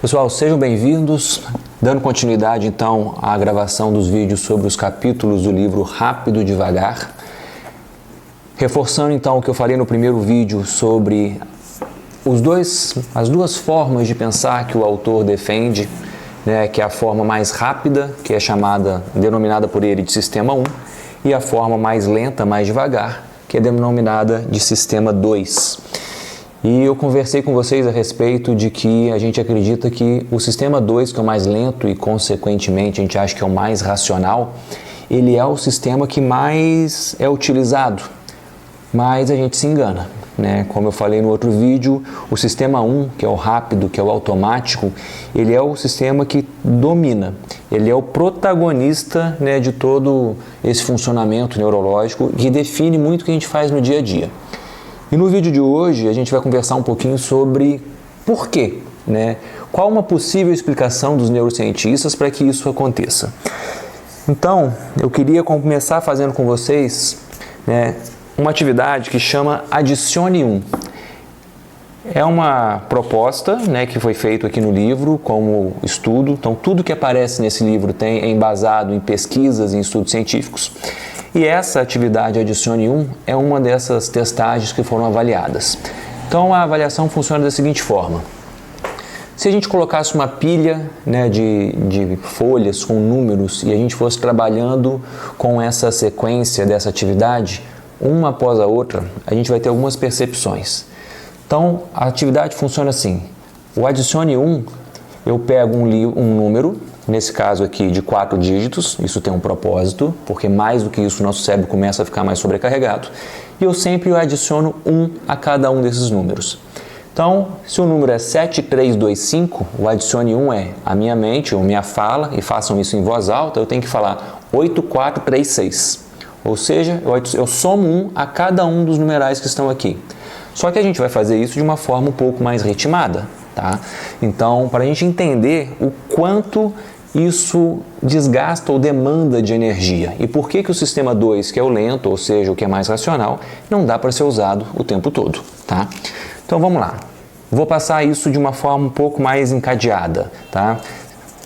Pessoal, sejam bem-vindos, dando continuidade então à gravação dos vídeos sobre os capítulos do livro Rápido e Devagar. Reforçando então o que eu falei no primeiro vídeo sobre as duas formas de pensar que o autor defende, que é a forma mais rápida, que é denominada por ele de Sistema 1, e a forma mais lenta, mais devagar, que é denominada de Sistema 2. E eu conversei com vocês a respeito de que a gente acredita que o Sistema 2, que é o mais lento e, consequentemente, a gente acha que é o mais racional, ele é o sistema que mais é utilizado, mas a gente se engana, Como eu falei no outro vídeo, o Sistema 1, que é o rápido, que é o automático, ele é o sistema que domina, ele é o protagonista de todo esse funcionamento neurológico que define muito o que a gente faz no dia a dia. E no vídeo de hoje a gente vai conversar um pouquinho sobre por quê, Qual uma possível explicação dos neurocientistas para que isso aconteça. Então, eu queria começar fazendo com vocês, uma atividade que chama Adicione 1. É uma proposta, que foi feita aqui no livro como estudo. Então, tudo que aparece nesse livro é embasado em pesquisas e em estudos científicos. E essa atividade Adicione 1 é uma dessas testagens que foram avaliadas. Então, a avaliação funciona da seguinte forma. Se a gente colocasse uma pilha de folhas com números e a gente fosse trabalhando com essa sequência dessa atividade, uma após a outra, a gente vai ter algumas percepções. Então, a atividade funciona assim. O Adicione 1, eu pego um número, nesse caso aqui de 4 dígitos, isso tem um propósito, porque mais do que isso o nosso cérebro começa a ficar mais sobrecarregado, e eu sempre adiciono 1 a cada um desses números. Então, se o número é 7325, o Adicione 1 é a minha mente ou minha fala, e façam isso em voz alta, eu tenho que falar 8436. Ou seja, eu somo 1 a cada um dos numerais que estão aqui. Só que a gente vai fazer isso de uma forma um pouco mais ritmada, tá? Então, para a gente entender o quanto isso desgasta ou demanda de energia e por que o Sistema 2, que é o lento, ou seja, o que é mais racional, não dá para ser usado o tempo todo, tá? Então, vamos lá. Vou passar isso de uma forma um pouco mais encadeada, tá?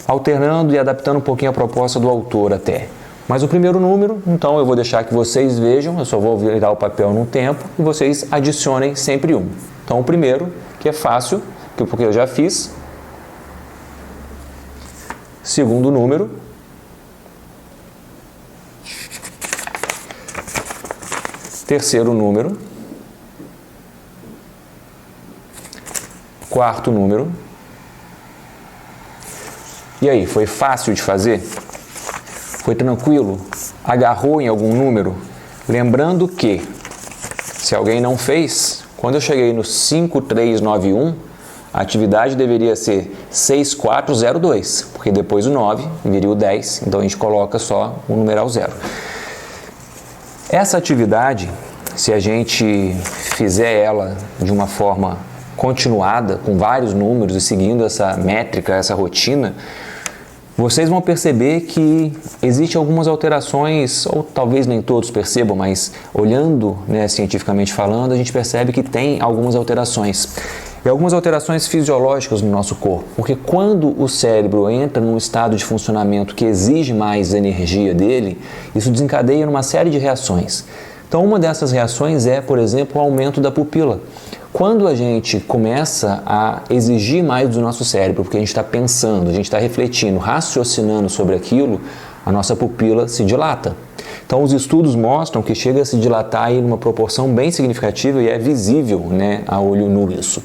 Alternando e adaptando um pouquinho a proposta do autor até. Mas o primeiro número, então eu vou deixar que vocês vejam, eu só vou virar o papel num tempo e vocês adicionem sempre 1. Então o primeiro, que é fácil, porque eu já fiz. Segundo número. Terceiro número. Quarto número. E aí, foi fácil de fazer? Foi tranquilo? Agarrou em algum número? Lembrando que, se alguém não fez, quando eu cheguei no 5391, a atividade deveria ser 6402, porque depois o 9 viria o 10, então a gente coloca só o numeral 0. Essa atividade, se a gente fizer ela de uma forma continuada, com vários números e seguindo essa métrica, essa rotina, vocês vão perceber que existem algumas alterações, ou talvez nem todos percebam, mas olhando cientificamente falando, a gente percebe que tem algumas alterações. E algumas alterações fisiológicas no nosso corpo, porque quando o cérebro entra num estado de funcionamento que exige mais energia dele, isso desencadeia uma série de reações. Então, uma dessas reações é, por exemplo, o aumento da pupila. Quando a gente começa a exigir mais do nosso cérebro, porque a gente está pensando, a gente está refletindo, raciocinando sobre aquilo, a nossa pupila se dilata. Então, os estudos mostram que chega a se dilatar em uma proporção bem significativa e é visível a olho nu isso.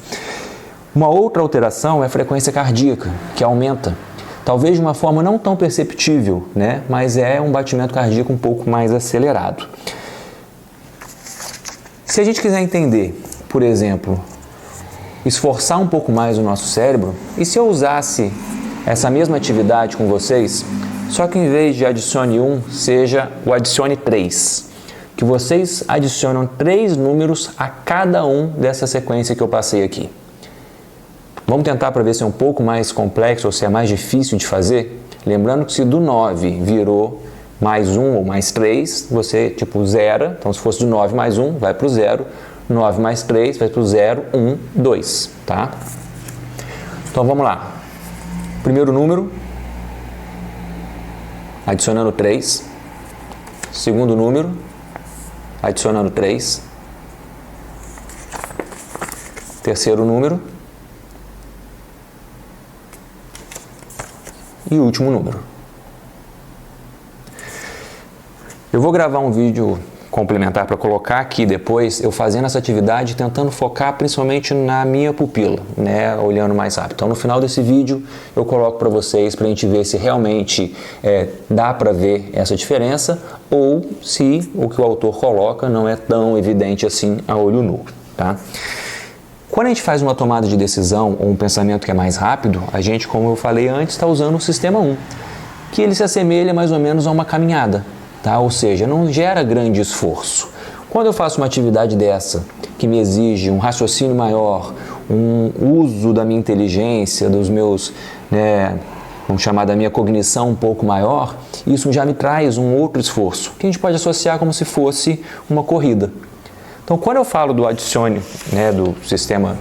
Uma outra alteração é a frequência cardíaca, que aumenta. Talvez de uma forma não tão perceptível, mas é um batimento cardíaco um pouco mais acelerado. Se a gente quiser entender, por exemplo, esforçar um pouco mais o nosso cérebro, e se eu usasse essa mesma atividade com vocês, só que em vez de Adicione 1, seja o Adicione 3, que vocês adicionam 3 números a cada um dessa sequência que eu passei aqui. Vamos tentar para ver se é um pouco mais complexo ou se é mais difícil de fazer? Lembrando que se do 9 virou mais 1 ou mais 3, você zera. Então, se fosse do 9 mais 1, vai para o 0. 9 mais 3 vai para o 0, 1, 2, tá? Então, vamos lá. Primeiro número, adicionando 3. Segundo número, adicionando 3. Terceiro número. E último número. Eu vou gravar um vídeo complementar para colocar aqui depois, eu fazendo essa atividade, tentando focar principalmente na minha pupila, né, olhando mais rápido. Então, no final desse vídeo, eu coloco para vocês, para a gente ver se realmente dá para ver essa diferença ou se o que o autor coloca não é tão evidente assim a olho nu, tá? Quando a gente faz uma tomada de decisão ou um pensamento que é mais rápido, a gente, como eu falei antes, está usando o sistema 1, que ele se assemelha mais ou menos a uma caminhada. Tá? Ou seja, não gera grande esforço. Quando eu faço uma atividade dessa, que me exige um raciocínio maior, um uso da minha inteligência, dos meus, vamos chamar da minha cognição um pouco maior, isso já me traz um outro esforço, que a gente pode associar como se fosse uma corrida. Então, quando eu falo do adicione, do sistema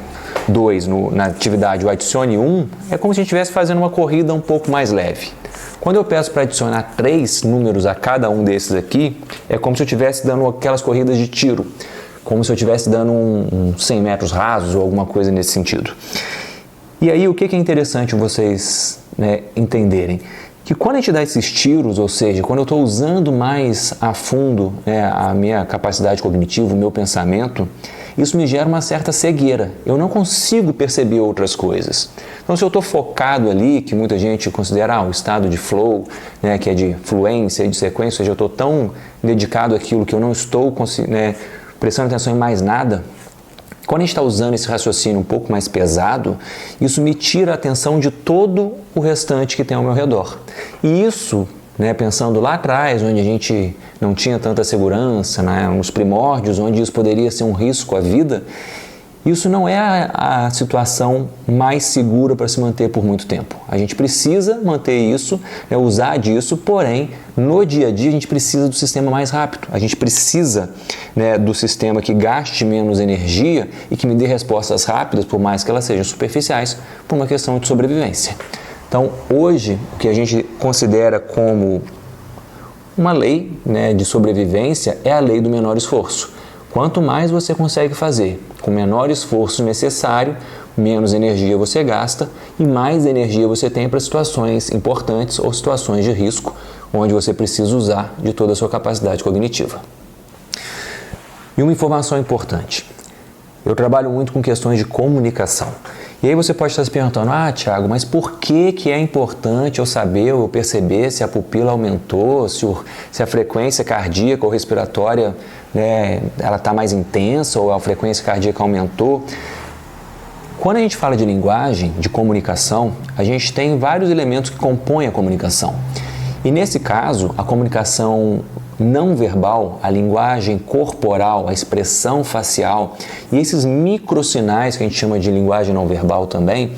2 na atividade, o adicione 1, é como se a gente estivesse fazendo uma corrida um pouco mais leve. Quando eu peço para adicionar 3 números a cada um desses aqui, é como se eu estivesse dando aquelas corridas de tiro, como se eu estivesse dando um 100 metros rasos ou alguma coisa nesse sentido. E aí, o que é interessante vocês entenderem? Que quando a gente dá esses tiros, ou seja, quando eu estou usando mais a fundo a minha capacidade cognitiva, o meu pensamento, isso me gera uma certa cegueira. Eu não consigo perceber outras coisas. Então, se eu estou focado ali, que muita gente considera o estado de flow, que é de fluência, de sequência, ou seja, eu estou tão dedicado àquilo que eu não estou prestando atenção em mais nada. Quando a gente está usando esse raciocínio um pouco mais pesado, isso me tira a atenção de todo o restante que tem ao meu redor. E isso, pensando lá atrás, onde a gente não tinha tanta segurança, nos primórdios, onde isso poderia ser um risco à vida, isso não é a situação mais segura para se manter por muito tempo. A gente precisa manter isso, usar disso, porém, no dia a dia a gente precisa do sistema mais rápido. A gente precisa do sistema que gaste menos energia e que me dê respostas rápidas, por mais que elas sejam superficiais, por uma questão de sobrevivência. Então, hoje, o que a gente considera como uma lei de sobrevivência é a lei do menor esforço. Quanto mais você consegue fazer com menor esforço necessário, menos energia você gasta e mais energia você tem para situações importantes ou situações de risco, onde você precisa usar de toda a sua capacidade cognitiva. E uma informação importante. Eu trabalho muito com questões de comunicação. E aí você pode estar se perguntando, Thiago, mas por que é importante eu saber ou eu perceber se a pupila aumentou, se a frequência cardíaca ou respiratória ela está mais intensa ou a frequência cardíaca aumentou? Quando a gente fala de linguagem, de comunicação, a gente tem vários elementos que compõem a comunicação. E nesse caso, a comunicação não verbal, a linguagem corporal, a expressão facial e esses microsinais que a gente chama de linguagem não verbal também,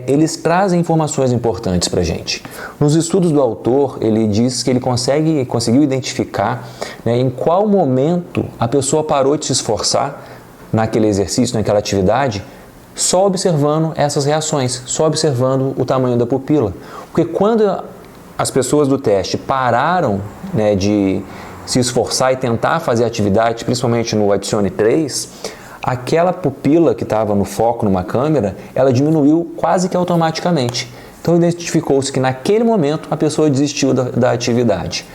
eles trazem informações importantes para a gente. Nos estudos do autor, ele diz que ele conseguiu identificar em qual momento a pessoa parou de se esforçar naquele exercício, naquela atividade, só observando essas reações, só observando o tamanho da pupila. Porque quando as pessoas do teste pararam de se esforçar e tentar fazer atividade, principalmente no adicione 3, aquela pupila que estava no foco numa câmera, ela diminuiu quase que automaticamente. Então identificou-se que naquele momento a pessoa desistiu da atividade.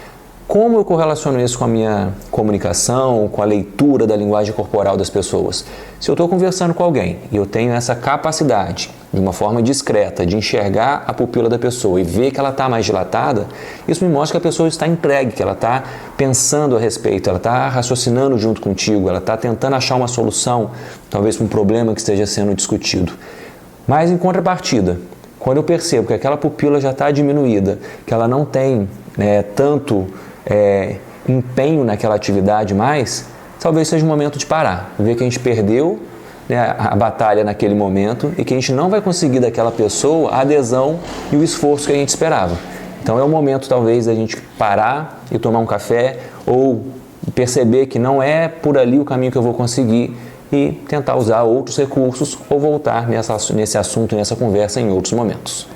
Como eu correlaciono isso com a minha comunicação, com a leitura da linguagem corporal das pessoas? Se eu estou conversando com alguém e eu tenho essa capacidade, de uma forma discreta, de enxergar a pupila da pessoa e ver que ela está mais dilatada, isso me mostra que a pessoa está entregue, que ela está pensando a respeito, ela está raciocinando junto contigo, ela está tentando achar uma solução, talvez para um problema que esteja sendo discutido. Mas em contrapartida, quando eu percebo que aquela pupila já está diminuída, que ela não tem tanto empenho naquela atividade mais, talvez seja o momento de parar, ver que a gente perdeu a batalha naquele momento e que a gente não vai conseguir daquela pessoa a adesão e o esforço que a gente esperava. Então é o momento talvez da gente parar e tomar um café ou perceber que não é por ali o caminho que eu vou conseguir e tentar usar outros recursos ou voltar nesse assunto, nessa conversa em outros momentos.